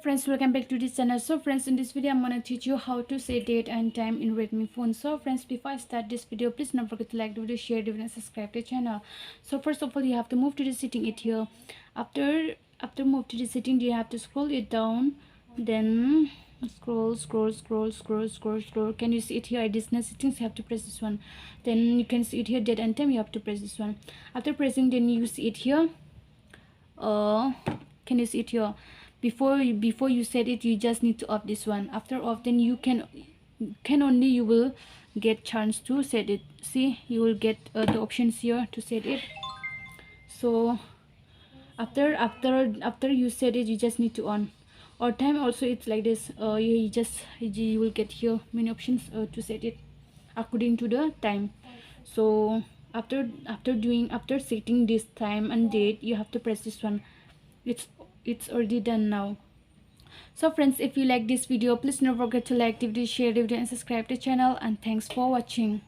Friends, welcome back to this channel. So friends, in this video I'm gonna teach you how to set date and time in Redmi phone. So friends, before I start this video, please don't forget to like the video, share the video and subscribe to the channel. So first of all, you have to move to the setting it here. After move to the setting, you have to scroll it down, then scroll. Can you see it here? Additional settings, you have to press this one. Then you can see it here, date and time, you have to press this one. After pressing, then you see it here. Can you see it here? Before you set it, you just need to off this one. After off, then you can only you will get chance to set it. See, you will get the options here to set it. So after you set it, you just need to on. Or time also, it's like this. You will get here many options to set it according to the time. So after setting this time and date, you have to press this one. It's already done now. So friends, if you like this video, please don't forget to like the video, share the video and subscribe to the channel, and thanks for watching.